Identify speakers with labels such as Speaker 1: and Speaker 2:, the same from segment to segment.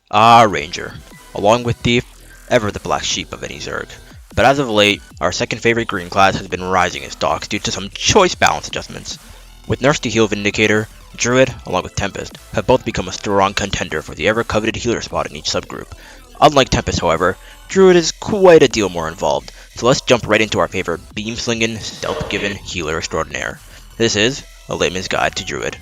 Speaker 1: Ah, Ranger. Along with Thief, ever the black sheep of any Zerg. But as of late, our second favorite green class has been rising in stocks due to some choice balance adjustments. With nerfs to heal Vindicator, Druid, along with Tempest, have both become a strong contender for the ever-coveted healer spot in each subgroup. Unlike Tempest, however, Druid is quite a deal more involved, so let's jump right into our favorite beam-slinging, stealth-given healer extraordinaire. This is a Layman's Guide to Druid.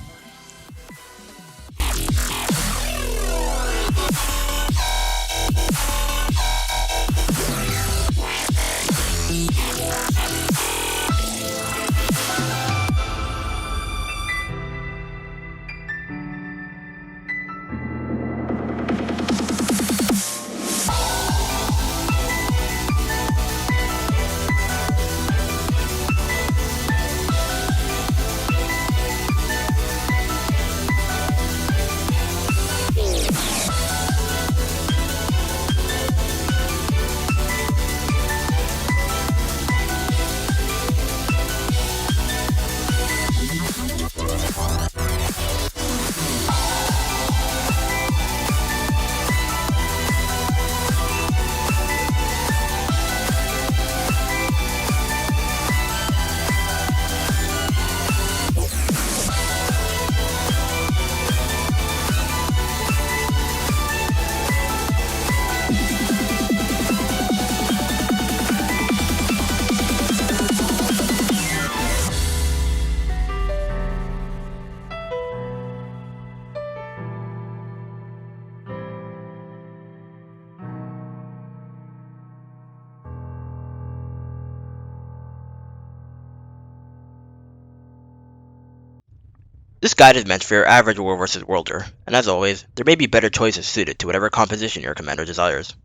Speaker 1: This guide is meant for your average World vs. Worlder, and as always, there may be better choices suited to whatever composition your commander desires.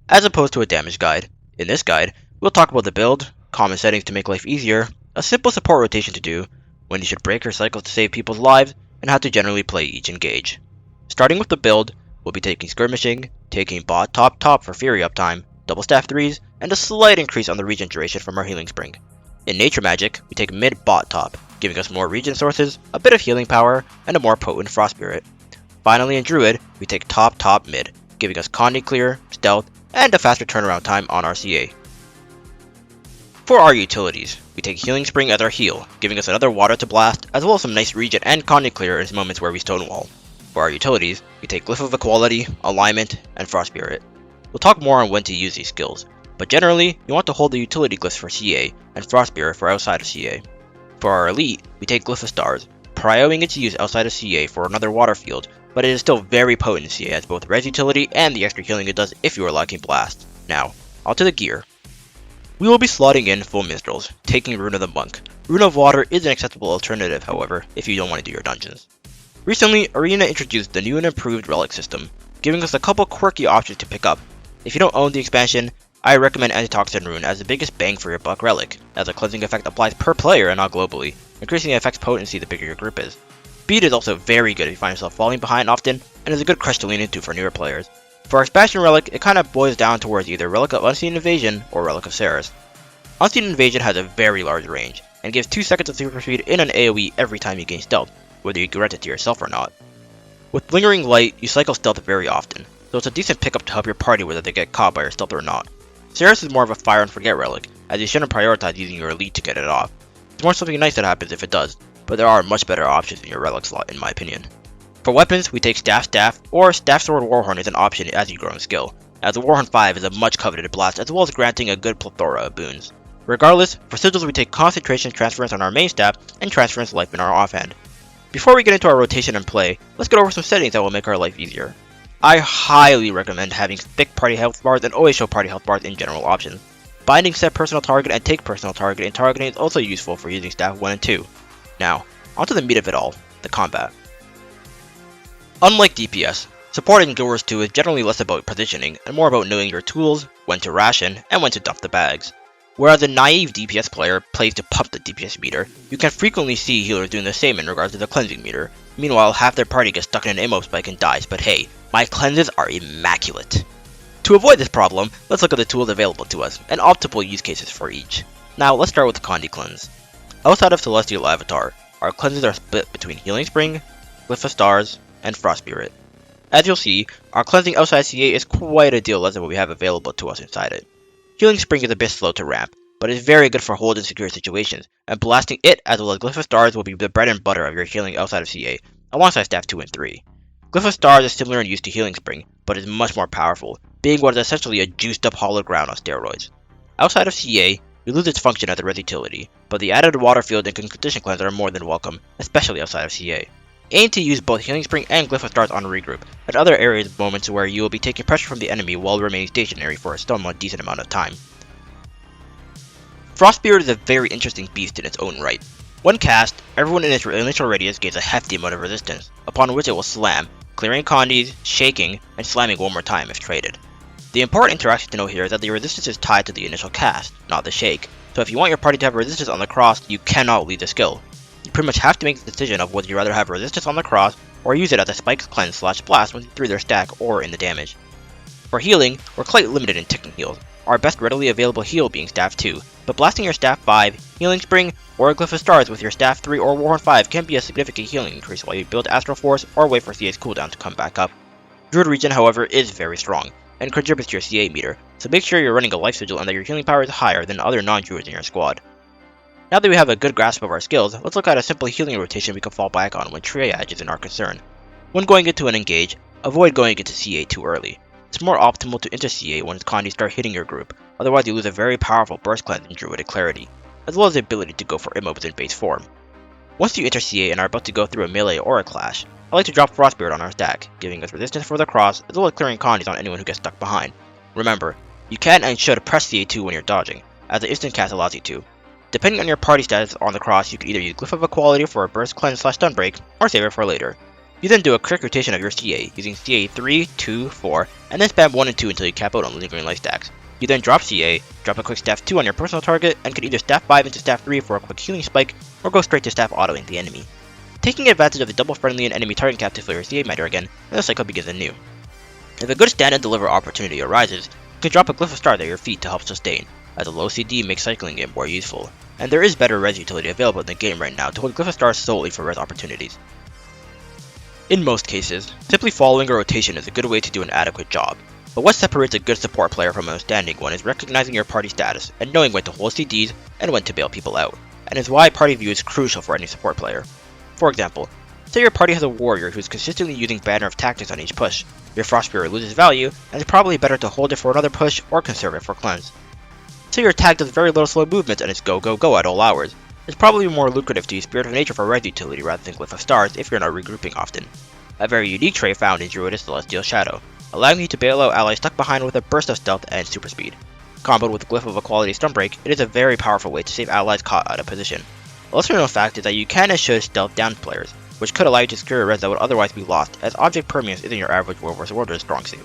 Speaker 1: As opposed to a damage guide, in this guide, we'll talk about the build, common settings to make life easier, a simple support rotation to do, when you should break your cycles to save people's lives, and how to generally play each engage. Starting with the build, we'll be taking Skirmishing, taking bot top for Fury uptime, double staff 3s, and a slight increase on the regen duration from our Healing Spring. In Nature Magic, we take mid bot top, giving us more regen sources, a bit of healing power, and a more potent Frost Spirit. Finally in Druid, we take top mid, giving us Condi Clear, Stealth, and a faster turnaround time on our CA. For our utilities, we take Healing Spring as our heal, giving us another water to blast, as well as some nice regen and Condi Clear in moments where we stonewall. For our utilities, we take Glyph of Equality, Alignment, and Frost Spirit. We'll talk more on when to use these skills, but generally, you want to hold the utility glyphs for CA, and Frost Spirit for outside of CA. For our elite, we take Glyph of Stars, prioing its use outside of CA for another water field, but it is still very potent in CA as both res utility and the extra healing it does if you are lacking blast. Now, onto the gear. We will be slotting in full minstrels, taking Rune of the Monk. Rune of Water is an acceptable alternative, however, if you don't want to do your dungeons. Recently, Arena introduced the new and improved relic system, giving us a couple quirky options to pick up. If you don't own the expansion, I recommend Antitoxin Rune as the biggest bang for your buck relic, as a cleansing effect applies per player and not globally, increasing the effect's potency the bigger your group is. Speed is also very good if you find yourself falling behind often, and is a good crush to lean into for newer players. For our expansion relic, it kinda boils down towards either Relic of Unseen Invasion or Relic of Ceres. Unseen Invasion has a very large range, and gives 2 seconds of super speed in an AoE every time you gain stealth, whether you grant it to yourself or not. With Lingering Light, you cycle stealth very often, so it's a decent pickup to help your party whether they get caught by your stealth or not. Ceres is more of a fire and forget relic, as you shouldn't prioritize using your elite to get it off. It's more something nice that happens if it does, but there are much better options in your relic slot in my opinion. For weapons, we take Staff, or Staff Sword Warhorn is an option as you grow in skill, as the Warhorn 5 is a much coveted blast as well as granting a good plethora of boons. Regardless, for sigils we take Concentration Transference on our main staff and Transference Life in our offhand. Before we get into our rotation and play, let's go over some settings that will make our life easier. I highly recommend having thick party health bars and always show party health bars in general options. Binding set personal target and take personal target in targeting is also useful for using staff 1 and 2. Now, onto the meat of it all, the combat. Unlike DPS, supporting Doors 2 is generally less about positioning and more about knowing your tools, when to ration, and when to dump the bags. Whereas a naive DPS player plays to pump the DPS meter, you can frequently see healers doing the same in regards to the cleansing meter. Meanwhile, half their party gets stuck in an ammo spike and dies, but hey, my cleanses are immaculate. To avoid this problem, let's look at the tools available to us, and optimal use cases for each. Now, let's start with the Condi Cleanse. Outside of Celestial Avatar, our cleanses are split between Healing Spring, Glyph of Stars, and Frost Spirit. As you'll see, our cleansing outside CA is quite a deal less than what we have available to us inside it. Healing Spring is a bit slow to ramp, but is very good for hold and secure situations, and blasting it as well as Glyph of Stars will be the bread and butter of your healing outside of CA, alongside Staff 2 and 3. Glyph of Stars is similar in use to Healing Spring, but is much more powerful, being what is essentially a juiced up hollow ground on steroids. Outside of CA, you lose its function as a res utility, but the added water field and condition cleanser are more than welcome, especially outside of CA. Aim to use both Healing Spring and Glyph of Stars on regroup, at other areas moments where you will be taking pressure from the enemy while remaining stationary for a somewhat decent amount of time. Frostbeard is a very interesting beast in its own right. When cast, everyone in its initial radius gains a hefty amount of resistance, upon which it will slam, clearing condies, shaking, and slamming one more time if traded. The important interaction to note here is that the resistance is tied to the initial cast, not the shake, so if you want your party to have resistance on the cross, you cannot leave the skill. You pretty much have to make the decision of whether you rather have resistance on the cross or use it as a spike cleanse / blast when through their stack or in the damage. For healing, we're quite limited in ticking heals, our best readily available heal being Staff 2, but blasting your Staff 5, Healing Spring, or Glyph of Stars with your Staff 3 or Warhorn 5 can be a significant healing increase while you build Astral Force or wait for CA's cooldown to come back up. Druid regen, however, is very strong, and contributes to your CA meter, so make sure you're running a Life Sigil and that your healing power is higher than other non-Druids in your squad. Now that we have a good grasp of our skills, let's look at a simple healing rotation we can fall back on when triage isn't our concern. When going into an engage, avoid going into CA too early. It's more optimal to enter CA when its condies start hitting your group, otherwise you lose a very powerful burst cleanse in Druidic Clarity, as well as the ability to go for immobs in base form. Once you enter CA and are about to go through a melee or a clash, I like to drop Frostbeard on our stack, giving us resistance for the cross as well as clearing condies on anyone who gets stuck behind. Remember, you can and should press CA2 when you're dodging, as the instant cast allows you to. Depending on your party status on the cross, you can either use Glyph of Equality for a burst cleanse / stun break, or save it for later. You then do a quick rotation of your CA, using CA 3, 2, 4, and then spam 1 and 2 until you cap out on lingering life stacks. You then drop CA, drop a quick Staff 2 on your personal target, and can either Staff 5 into Staff 3 for a quick healing spike, or go straight to Staff autoing the enemy. Taking advantage of the double friendly and enemy target cap to fill your CA meter again, and the cycle begins anew. If a good stand and deliver opportunity arises, you can drop a Glyph of Stars at your feet to help sustain, as a low CD makes cycling it more useful, and there is better res utility available in the game right now to hold Glyph of Stars solely for res opportunities. In most cases, simply following a rotation is a good way to do an adequate job, but what separates a good support player from an outstanding one is recognizing your party status and knowing when to hold CDs and when to bail people out, and is why party view is crucial for any support player. For example, say your party has a warrior who's consistently using Banner of Tactics on each push, your Frostbeard loses value, and it's probably better to hold it for another push or conserve it for cleanse. Say your tag does very little slow movements and it's go go go at all hours, it's probably more lucrative to use Spirit of Nature for res utility rather than Glyph of Stars if you're not regrouping often. A very unique trait found in Druid is Celestial Shadow, allowing you to bail out allies stuck behind with a burst of stealth and super speed. Comboed with Glyph of Equality Stun Break, it is a very powerful way to save allies caught out of position. A lesser known fact is that you can and should stealth down players, which could allow you to secure a res that would otherwise be lost, as object permanence isn't your average World vs. World strong suit.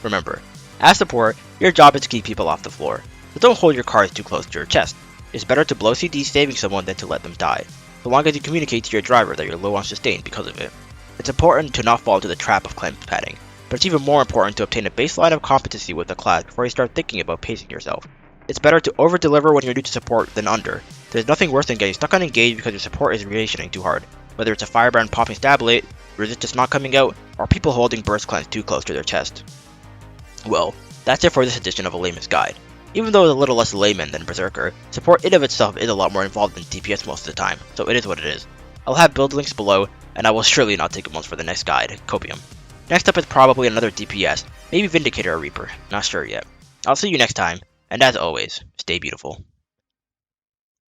Speaker 1: Remember, as support, your job is to keep people off the floor, but don't hold your cards too close to your chest. It's better to blow CD saving someone than to let them die, so long as you communicate to your driver that you're low on sustain because of it. It's important to not fall into the trap of cleanse padding, but it's even more important to obtain a baseline of competency with the class before you start thinking about pacing yourself. It's better to over-deliver when you're new to support than under. There's nothing worse than getting stuck on engage because your support is reactioning too hard, whether it's a firebrand popping Stabilate, resistance not coming out, or people holding burst cleanse too close to their chest. Well, that's it for this edition of a Layman's Guide. Even though it's a little less layman than Berserker, support in of itself is a lot more involved than DPS most of the time, so it is what it is. I'll have build links below, and I will surely not take months for the next guide, Copium. Next up is probably another DPS, maybe Vindicator or Reaper, not sure yet. I'll see you next time, and as always, stay beautiful.